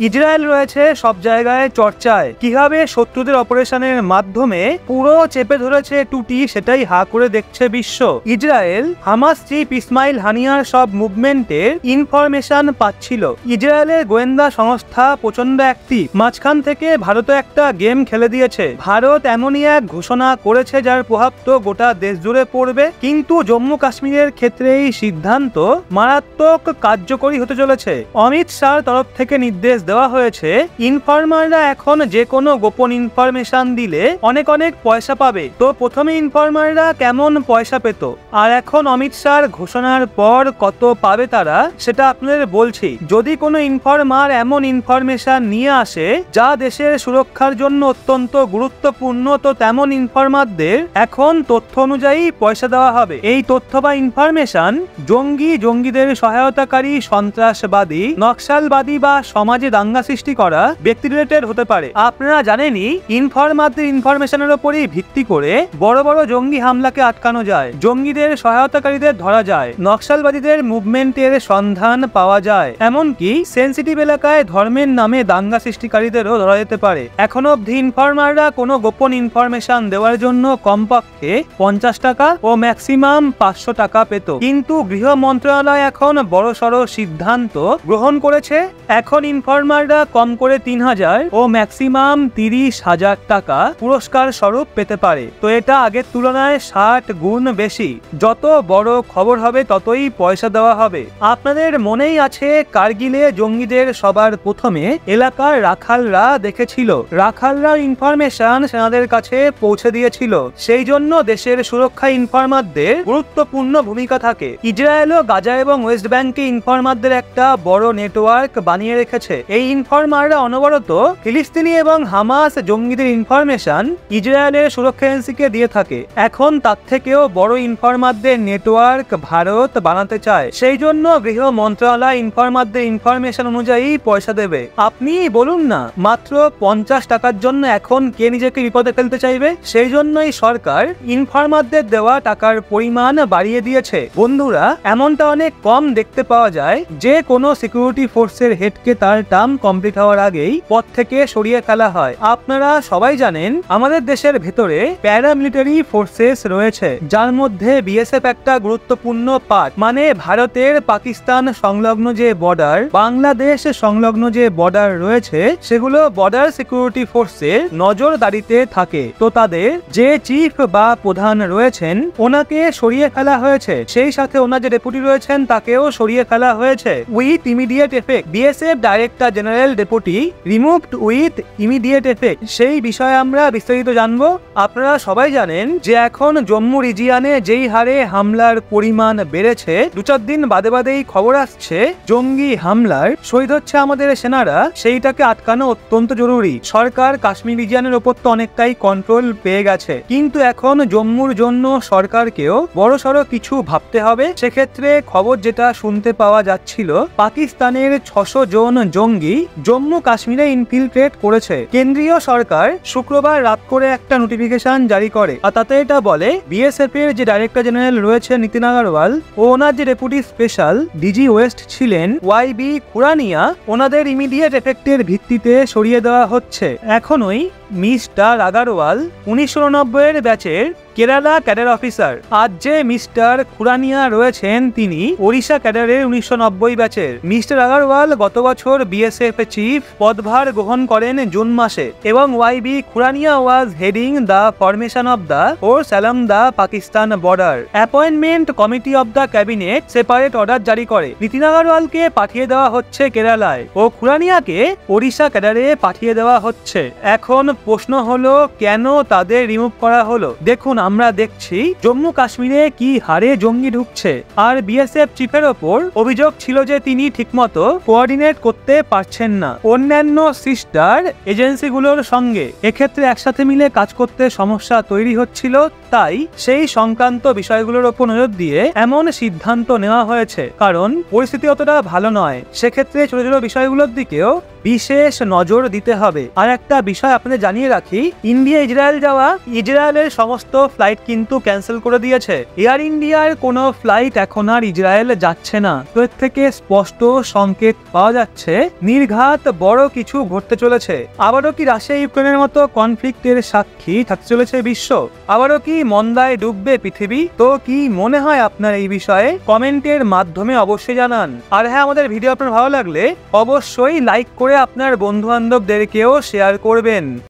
Israel রয়েছে সব জায়গায় চর্চায়। কিভাবে শত্রুদের অপারেশনের মাধ্যমে পুরো চেপে ধরেছে টুটি, সেটাই হা করে দেখছে বিশ্ব। ইসরায়েল হামাস চিফ ইসমাইল হানিয়ার সব মুভমেন্টের ইনফরমেশন পাচ্ছিল। ইসরায়েলের গোয়েন্দা সংস্থা প্রচন্ড অ্যাক্টিভ। মাঝখান থেকে ভারতও একটা গেম খেলে দিয়েছে। ভারত এমনই এক ঘোষণা করেছে যার প্রভাব তো গোটা দেশ জুড়ে পড়বে, কিন্তু জম্মু কাশ্মীরের ক্ষেত্রে এই সিদ্ধান্ত মারাত্মক কার্যকরী হতে চলেছে। অমিত শাহর তরফ থেকে নির্দেশ দেওয়া হয়েছে, ইনফরমাররা এখন যে কোনো গোপন ইনফরমেশন দিলে অনেক অনেক পয়সা পাবে। তো প্রথমে ইনফরমাররা কেমন পয়সা পেত, আর এখন অমিত শাহর ঘোষণার পর কত পাবে তারা, সেটা আপনাদের বলছি। যদি কোনো ইনফরমার এমন ইনফরমেশন নিয়ে আসে যা দেশের সুরক্ষার জন্য অত্যন্ত গুরুত্বপূর্ণ, তো তেমন ইনফরমারদের এখন তথ্য অনুযায়ী পয়সা দেওয়া হবে। এই তথ্য বা ইনফরমেশন জঙ্গিদের সহায়তাকারী, সন্ত্রাসবাদী, নকশালবাদী বা সমাজে দাঙ্গা সৃষ্টি করা ব্যক্তি রিলেটেড হতে পারে। আপনারা জানেনই ইনফরমারদের ইনফরমেশনের উপরই ভিত্তি করে বড় বড় জঙ্গি হামলাকে আটকানো যায়, জঙ্গিদের সহায়তাকারীদের ধরা যায়, নকশালবাদীদের মুভমেন্টের সন্ধান পাওয়া যায়, এমনকি সেন্সিটিভ এলাকায় ধর্মের নামে দাঙ্গা সৃষ্টিকারীদেরও ধরা যেতে পারে। এখনো অবধি ইনফরমাররা কোনো গোপন ইনফরমেশন দেওয়ার জন্য কমপক্ষে 50 টাকা ও ম্যাক্সিমাম 500 টাকা পেত, কিন্তু গৃহ মন্ত্রণালয় এখন বড়সড় সিদ্ধান্ত গ্রহণ করেছে। এখন ইনফরমাররা কম করে 3000 ও ম্যাক্সিমাম 30,000 টাকা পুরস্কার স্বরূপ পেতে পারে। তো এটা আগের তুলনায় 60 গুণ বেশি। যত বড় খবর হবে ততই পয়সা দেওয়া হবে। আপনাদের মনেই আছে কারগিলে জঙ্গিদের সবার প্রথমে এলাকার রাখালরা দেখেছিল। রাখালরা ইনফরমেশন সেনাদের কাছে পৌঁছে দিয়েছিল। সেই জন্য দেশের সুরক্ষা ইনফরমারদের গুরুত্বপূর্ণ ভূমিকা থাকে। ইসরায়েলও গাজা এবং ওয়েস্ট ব্যাংকে ইনফরমারদের একটা বড় নেটওয়ার্ক বানিয়ে রেখেছে। এই ইনফরমাররা অনবরত ফিলিস্তিনি এবং হামাস জঙ্গিদের ইনফরমেশন ইসরায়েলের সুরক্ষা এজেন্সিকে দিয়ে থাকে। এখন তার থেকেও বড় ইনফরমারদের নেটওয়ার্ক ভারত বানাতে চায়। সেই জন্য গৃহ মন্ত্রণালয় ইনফরমারদের ইনফরমেশন অনুযায়ী পয়সা দেবে। আপনি বলুন না, মাত্র 50 টাকার জন্য এখন কে নিজেকে বিপদে ফেলতে চাইবে? সেই জন্যই সরকার ইনফরমারদের দেওয়া টাকার পরিমাণ বাড়িয়ে দিয়েছে। বন্ধুরা, এমনটা অনেক কম দেখতে পাওয়া যায় যে কোনো সিকিউরিটি ফোর্সের হেডকে তার টার্ম কমপ্লিট হওয়ার আগেই পদ থেকে সরিয়ে ফেলা হয়। আপনারা সবাই জানেন আমাদের দেশের ভেতরে প্যারামিলিটারি ফোর্সেস রয়েছে, যার মধ্যে বিএসএফ একটা গুরুত্বপূর্ণ পার্ট। মানে ভারতের পাকিস্তান সংলগ্ন যে বর্ডার, বাংলাদেশ সংলগ্ন যে বর্ডার রয়েছে, সেগুলো বর্ডার সিকিউরিটি ফোর্সের নজরদারিতে থাকে। তো তাদের যে চিফ বা প্রধান রয়েছেন ওনাকে সরিয়ে ফেলা হয়েছে, সেই সাথে ওনার যে ডেপুটি রয়েছেন তাকেও সরিয়ে ফেলা হয়েছে with immediate effect. BSF director general deputy removed with immediate effect. সেই বিষয়ে আমরা বিস্তারিত জানবো। আপনারা সবাই জানেন যে এখন জম্মু রিজিয়নে যেই হারে হামলার পরিমাণ বেড়েছে, 2-4 দিন বাদে বাদেই খবর আসছে জঙ্গি হামলার শহীদ হচ্ছে আমাদের সেনারা, সেইটাকে আটকানো অত্যন্ত জরুরি। সরকার কাশ্মীর রিজিয়নের ওপর তো অনেকটাই কন্ট্রোল পেয়ে গেছে, কিন্তু এখন জম্মুর জন্য সরকারকেও বড়সড় কিছু ভাবতে হবে। সেক্ষেত্রে খবর যেটা শুনতে পাওয়া যাচ্ছিল, পাকিস্তানের 600 জন জঙ্গি জম্মু কাশ্মীরে ইনফিলট্রেট করেছে। কেন্দ্রীয় সরকার শুক্রবার রাত করে একটা নোটিফিকেশন জারি করে, আর তাতে এটা বলে বিএসএফ এর যে ডাইরেক্টর জেনারেল রয়েছে নীতিন আগরওয়াল ও ওনার যে ডেপুটি স্পেশাল ডিজি ওয়েস্ট ছিলেন ওয়াইবি খুরানিয়া, ওনাদের ইমিডিয়েট এফেক্টের ভিত্তিতে সরিয়ে দেওয়া হচ্ছে। এখনই মিস্টার আগরওয়াল 1989 এর ব্যাচের কেরালা ক্যাডার অফিসার। আজ যে মিস্টার খুরানিয়া রয়েছেন তিনি ওড়িশা ক্যাডারের 1990 ব্যাচের। মিস্টার আগরওয়াল গত বছর বিএসএফ চিফ পদভার গ্রহণ করেন জুন মাসে, এবং YB Khurania was heading the formation of the force along the Pakistan border. Appointment committee of the cabinet separate order জারি করে। নীতিন আগরওয়ালকে পাঠিয়ে দেওয়া হচ্ছে কেরালায় ও খুরানিয়াকে ওড়িশা ক্যাডারে পাঠিয়ে দেওয়া হচ্ছে। এখন প্রশ্ন হলো, কেন তাদের রিমুভ করা হলো? দেখুন, আমরা দেখছি জম্মু কাশ্মীরে কি হারে জঙ্গি ঢুকছে, আর বিএসএফ চিফের ওপর অভিযোগ ছিল যে তিনি ঠিকমতো কোঅর্ডিনেট করতে পারছেন না অন্যান্য সিস্টার এজেন্সিগুলোর সঙ্গে। এক্ষেত্রে একসাথে মিলে কাজ করতে সমস্যা তৈরি হচ্ছিল, তাই সেই সংক্রান্ত বিষয়গুলোর ওপর নজর দিয়ে এমন সিদ্ধান্ত নেওয়া হয়েছে। কারণ পরিস্থিতি অতটা ভালো নয়, সেক্ষেত্রে ছোট ছোট বিষয়গুলোর দিকেও বিশেষ নজর দিতে হবে। আর একটা বিষয় আপনাদের জানিয়ে রাখি, ইন্ডিয়া ইসরায়েল যাওয়া ইসরায়েলের সমস্ত ফ্লাইট কিন্তু ক্যান্সেল করে দিয়েছে। এয়ার ইন্ডিয়ার কোনো ফ্লাইট এখন আর ইসরায়েল যাচ্ছে না। তো এর থেকে স্পষ্ট সংকেত পাওয়া যাচ্ছে নির্ঘাত বড় কিছু ঘটতে চলেছে। আবারও কি রাশিয়া ইউক্রেনের মতো কনফ্লিক্টের সাক্ষী থাকতে চলেছে বিশ্ব? আবারও কি মন্দায় ডুববে পৃথিবী? তো কি মনে হয় আপনার এই বিষয়ে? কমেন্টের মাধ্যমে অবশ্যই জানান। আর হ্যাঁ, আমাদের ভিডিও আপনার ভালো লাগলে অবশ্যই লাইক করে আপনার বন্ধু বান্ধবদেরকেও শেয়ার করবেন।